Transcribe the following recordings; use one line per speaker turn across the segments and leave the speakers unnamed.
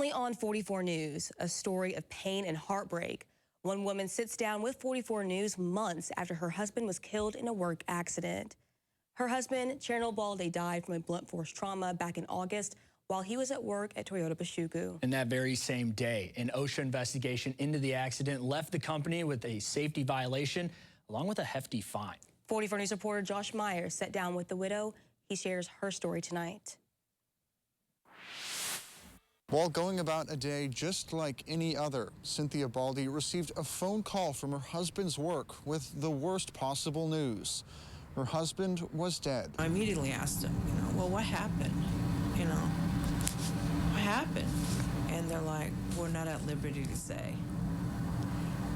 Recently on 44 News, a story of pain and heartbreak. One woman sits down with 44 News months after her husband was killed in a work accident. Her husband, Cherno Balde, died from a blunt force trauma back in August while he was at work at Toyota Boshoku.
And that very same day, an OSHA investigation into the accident left the company with a safety violation along with a hefty fine. 44
News reporter Josh Myers sat down with the widow. He shares her story tonight.
While going about a day just like any other, Cynthia Balde received a phone call from her husband's work with the worst possible news. Her husband was dead.
I immediately asked him, well, what happened? What happened? And they're like, we're not at liberty to say.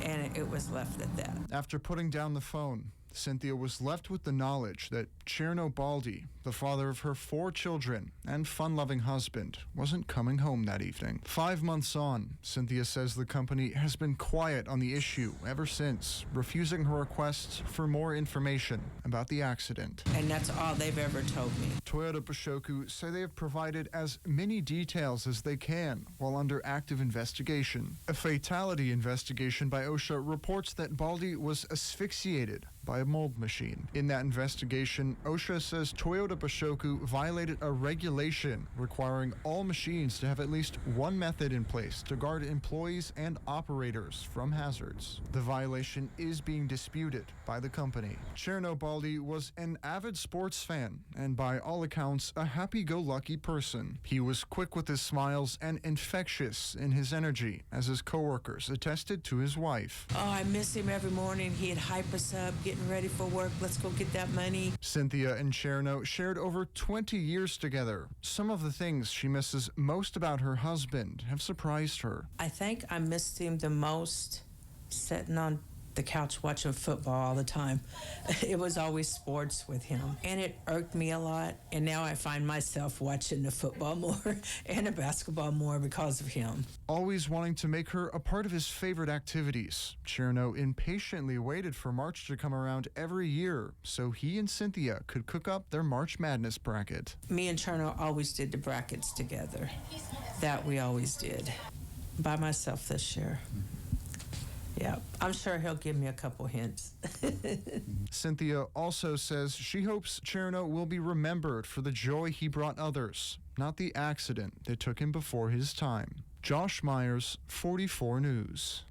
And it was left at that.
After putting down the phone, Cynthia was left with the knowledge that Cherno Balde, the father of her 4 children and fun-loving husband, wasn't coming home that evening. 5 months on, Cynthia says the company has been quiet on the issue ever since, refusing her requests for more information about the accident.
And that's all they've ever told me.
Toyota Boshoku say they have provided as many details as they can while under active investigation. A fatality investigation by OSHA reports that Balde was asphyxiated by a mold machine. In that investigation, OSHA says Toyota Boshoku violated a regulation requiring all machines to have at least one method in place to guard employees and operators from hazards. The violation is being disputed by the company. Cherno Balde was an avid sports fan and by all accounts a happy-go-lucky person. He was quick with his smiles and infectious in his energy, as his coworkers attested to his wife.
Oh, I miss him every morning. He'd hype us up, getting ready for work. Let's go get that money.
Cynthia and Cherno shared over 20 years together. Some of the things she misses most about her husband have surprised her.
I think I missed him the most sitting on the couch watching football all the time. It was always sports with him, and it irked me a lot. And now I find myself watching the football more and the basketball more because of him.
Always wanting to make her a part of his favorite activities, Cherno impatiently waited for March to come around every year so he and Cynthia could cook up their March Madness bracket.
Me and Cherno always did the brackets together. That we always did. By myself this year. Yeah, I'm sure he'll give me a couple hints.
Cynthia also says she hopes Cherno will be remembered for the joy he brought others, not the accident that took him before his time. Josh Myers, 44 News.